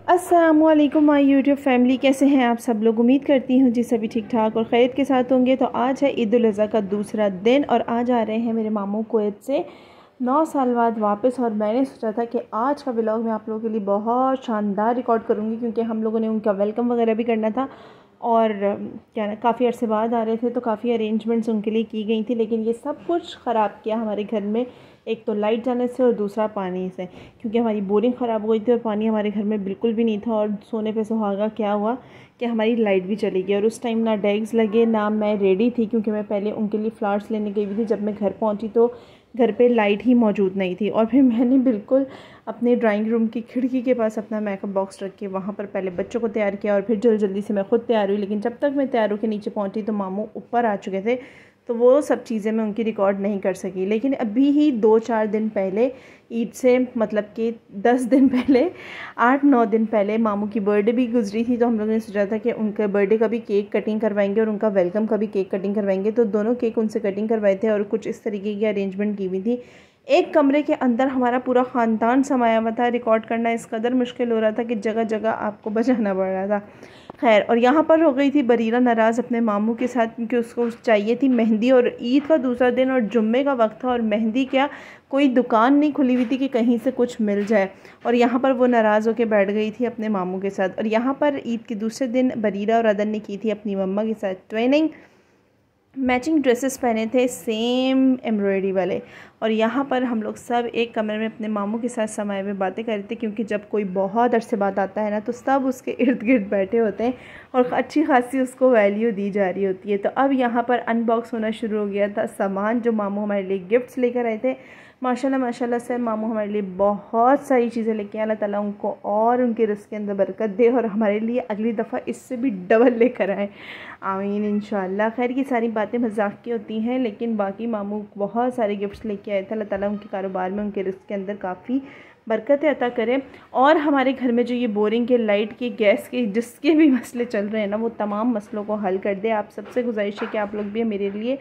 अस्सलामुअलैकुम my YouTube family, कैसे हैं आप सब लोग। उम्मीद करती हूँ जी सभी ठीक ठाक और खैरियत के साथ होंगे। तो आज है ईद उल अज़हा का दूसरा दिन और आज आ रहे हैं मेरे मामू कुवैत से 9 साल बाद वापस। और मैंने सोचा था कि आज का व्लॉग मैं आप लोगों के लिए बहुत शानदार रिकॉर्ड करूँगी, क्योंकि हम लोगों ने उनका वेलकम वगैरह भी करना था और क्या ना काफ़ी अरसे बाद आ रहे थे, तो काफ़ी अरेंजमेंट्स उनके लिए की गई थी। लेकिन ये सब कुछ ख़राब किया हमारे घर में, एक तो लाइट जाने से और दूसरा पानी से, क्योंकि हमारी बोरिंग ख़राब हो गई थी और पानी हमारे घर में बिल्कुल भी नहीं था। और सोने पे सुहागा क्या हुआ कि हमारी लाइट भी चली गई और उस टाइम ना डेग्स लगे ना मैं रेडी थी, क्योंकि मैं पहले उनके लिए फ्लावर्स लेने गई हुई थी। जब मैं घर पहुंची तो घर पे लाइट ही मौजूद नहीं थी और फिर मैंने बिल्कुल अपने ड्राइंग रूम की खिड़की के पास अपना मेकअप बॉक्स रख के वहाँ पर पहले बच्चों को तैयार किया और फिर जल्दी से मैं ख़ुद तैयार हुई। लेकिन जब तक मैं तैयार होकर नीचे पहुँची तो मामू ऊपर आ चुके थे, तो वो सब चीज़ें मैं उनकी रिकॉर्ड नहीं कर सकी। लेकिन अभी ही 2-4 दिन पहले, ईद से मतलब कि 10 दिन पहले, 8-9 दिन पहले मामू की बर्थडे भी गुजरी थी। तो हम लोगों ने सोचा था कि उनके बर्थडे का भी केक कटिंग करवाएंगे और उनका वेलकम का भी केक कटिंग करवाएंगे। तो दोनों केक उनसे कटिंग करवाए थे और कुछ इस तरीके की अरेंजमेंट की हुई थी। एक कमरे के अंदर हमारा पूरा ख़ानदान समाया हुआ था। रिकॉर्ड करना इस कदर मुश्किल हो रहा था कि जगह जगह आपको बजाना पड़ रहा था। खैर, और यहाँ पर हो गई थी बरीरा नाराज़ अपने मामू के साथ, क्योंकि उसको चाहिए थी मेहंदी और ईद का दूसरा दिन और जुम्मे का वक्त था और मेहंदी क्या कोई दुकान नहीं खुली हुई थी कि कहीं से कुछ मिल जाए। और यहाँ पर वो नाराज़ होकर बैठ गई थी अपने मामू के साथ। और यहाँ पर ईद के दूसरे दिन बरीरा और अदन ने की थी अपनी मम्मा के साथ ट्रेनिंग। मैचिंग ड्रेसेस पहने थे, सेम एम्ब्रॉयडरी वाले। और यहाँ पर हम लोग सब एक कमरे में अपने मामू के साथ समाये में बातें कर रहे थे, क्योंकि जब कोई बहुत अरसे बाद आता है ना तो सब उसके इर्द गिर्द बैठे होते हैं और अच्छी खासी उसको वैल्यू दी जा रही होती है। तो अब यहाँ पर अनबॉक्स होना शुरू हो गया था सामान जो मामू हमारे लिए गिफ्ट्स लेकर आए थे। माशाल्लाह से मामू हमारे लिए बहुत सारी चीज़ें लेके आए। अल्लाह ताला उनको और उनके रिज़्क़ के अंदर बरकत दे और हमारे लिए अगली दफ़ा इससे भी डबल लेकर आए, आमीन इंशाल्लाह। खैर, ये सारी बातें मजाक की होती हैं, लेकिन बाकी मामू बहुत सारे गिफ्ट्स लेके आए थे। अल्लाह ताला उनके कारोबार में, उनके रिज़्क़ के अंदर काफ़ी बरकतें अता करें। और हमारे घर में जो ये बोरिंग के, लाइट के, गैस के, जिसके भी मसले चल रहे हैं ना, वो तमाम मसलों को हल कर दे। आप सबसे गुजारिश है कि आप लोग भी मेरे लिए,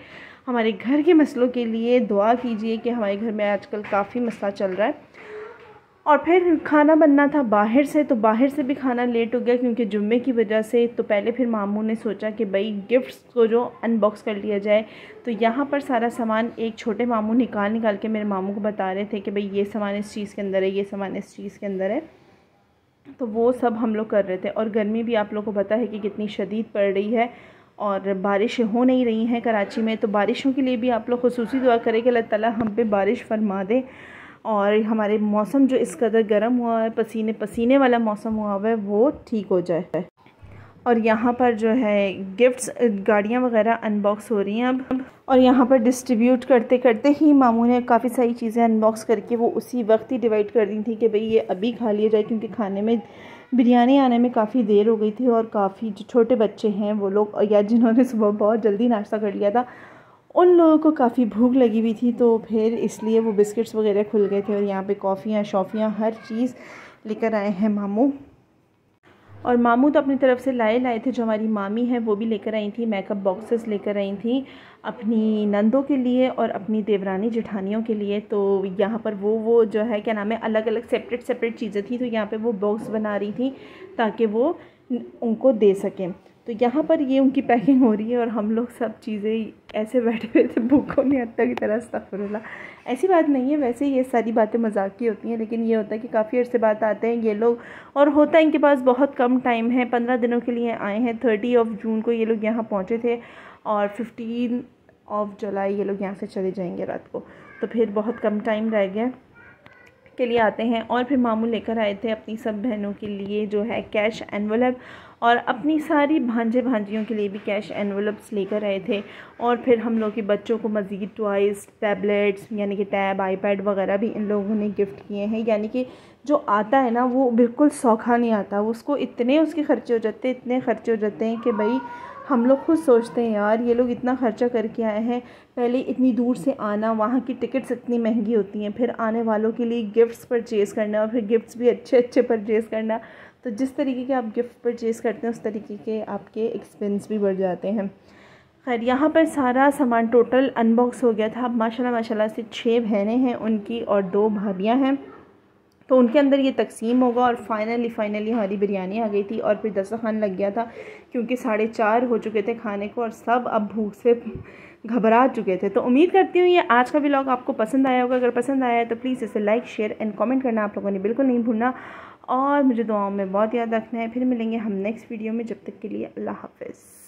हमारे घर के मसलों के लिए दुआ कीजिए कि हमारे घर में आजकल काफ़ी मसला चल रहा है। और फिर खाना बनना था बाहर से, तो बाहर से भी खाना लेट हो गया क्योंकि जुम्मे की वजह से। तो पहले फिर मामू ने सोचा कि भाई गिफ्ट्स को जो अनबॉक्स कर लिया जाए। तो यहाँ पर सारा सामान एक छोटे मामू निकाल के मेरे मामू को बता रहे थे कि भाई ये सामान इस चीज़ के अंदर है, ये सामान इस चीज़ के अंदर है। तो वो सब हम लोग कर रहे थे। और गर्मी भी आप लोगों को पता है कि कितनी शदीद पड़ रही है और बारिशें हो नहीं रही हैं कराची में। तो बारिशों के लिए भी आप लोग खुसूसी दुआ करें कि अल्लाह ताला हम पे बारिश फरमा दे और हमारे मौसम जो इस कदर गर्म हुआ है, पसीने पसीने वाला मौसम हुआ है, वो ठीक हो जाए। और यहाँ पर जो है गिफ्ट्स, गाड़ियाँ वगैरह अनबॉक्स हो रही हैं अब। और यहाँ पर डिस्ट्रीब्यूट करते करते ही मामू ने काफ़ी सारी चीज़ें अनबॉक्स करके वो उसी वक्त ही डिवाइड कर दी थी कि भाई ये अभी खा लिया जाए, क्योंकि खाने में बिरयानी आने में काफ़ी देर हो गई थी। और काफ़ी जो छोटे बच्चे हैं वो लोग, या जिन्होंने सुबह बहुत जल्दी नाश्ता कर लिया था, उन लोगों को काफ़ी भूख लगी हुई थी। तो फिर इसलिए वो बिस्किट्स वगैरह खुल गए थे। और यहाँ पे कॉफ़ियाँ, शॉफ़ियाँ, हर चीज़ लेकर आए हैं मामू। और मामू तो अपनी तरफ से लाए थे। जो हमारी मामी है वो भी लेकर आई थी, मेकअप बॉक्सेस लेकर आई थी अपनी नंदों के लिए और अपनी देवरानी जेठानियों के लिए। तो यहाँ पर वो जो है क्या नाम है, अलग अलग सेपरेट चीज़ें थी। तो यहाँ पे वो बॉक्स बना रही थी ताकि वो उनको दे सकें। तो यहाँ पर ये उनकी पैकिंग हो रही है और हम लोग सब चीज़ें ऐसे बैठे हुए थे भूखों निहत्ता की तरह। अस्तगफुरुल्लाह, ऐसी बात नहीं है, वैसे ये सारी बातें मजाक की होती हैं। लेकिन ये होता है कि काफ़ी अर्से बाद आते हैं ये लोग और होता है इनके पास बहुत कम टाइम है। 15 दिनों के लिए आए हैं। 30 जून को ये लोग यहाँ पहुँचे थे और 15 जुलाई ये लोग यहाँ से चले जाएंगे रात को। तो फिर बहुत कम टाइम रह गया के लिए आते हैं। और फिर मामू लेकर आए थे अपनी सब बहनों के लिए जो है कैश एनवलप, और अपनी सारी भांजे भांजियों के लिए भी कैश एनवलप्स लेकर आए थे। और फिर हम लोग के बच्चों को मज़ीद टॉयज़, टैबलेट्स यानी कि टैब, आईपैड वगैरह भी इन लोगों ने गिफ्ट किए हैं। यानी कि जो आता है ना वो बिल्कुल सौखा नहीं आता, उसको इतने उसके ख़र्चे हो जाते हैं, इतने ख़र्चे हो जाते हैं कि भाई हम लोग खुद सोचते हैं यार ये लोग इतना ख़र्चा करके आए हैं, पहले इतनी दूर से आना, वहाँ की टिकट्स इतनी महंगी होती हैं, फिर आने वालों के लिए गिफ्ट्स परचेज़ करना और फिर गिफ्ट्स भी अच्छे परचेज़ करना। तो जिस तरीके के आप गिफ्ट परचेज़ करते हैं उस तरीके के आपके एक्सपेंस भी बढ़ जाते हैं। खैर, यहाँ पर सारा सामान टोटल अनबॉक्स हो गया था। माशाल्लाह से 6 बहनें हैं उनकी और 2 भाभियाँ हैं। तो उनके अंदर ये तकसीम होगा। और फाइनली हमारी बिरयानी आ गई थी और फिर दस्तरखान लग गया था क्योंकि 4:30 हो चुके थे खाने को और सब अब भूख से घबरा चुके थे। तो उम्मीद करती हूँ ये आज का व्लॉग आपको पसंद आया होगा। अगर पसंद आया है तो प्लीज़ इसे लाइक शेयर एंड कमेंट करना आप लोगों ने बिल्कुल नहीं भूलना और मुझे दुआओं में बहुत याद रखना है। फिर मिलेंगे हम नेक्स्ट वीडियो में, जब तक के लिए अल्लाह हाफ़िज़।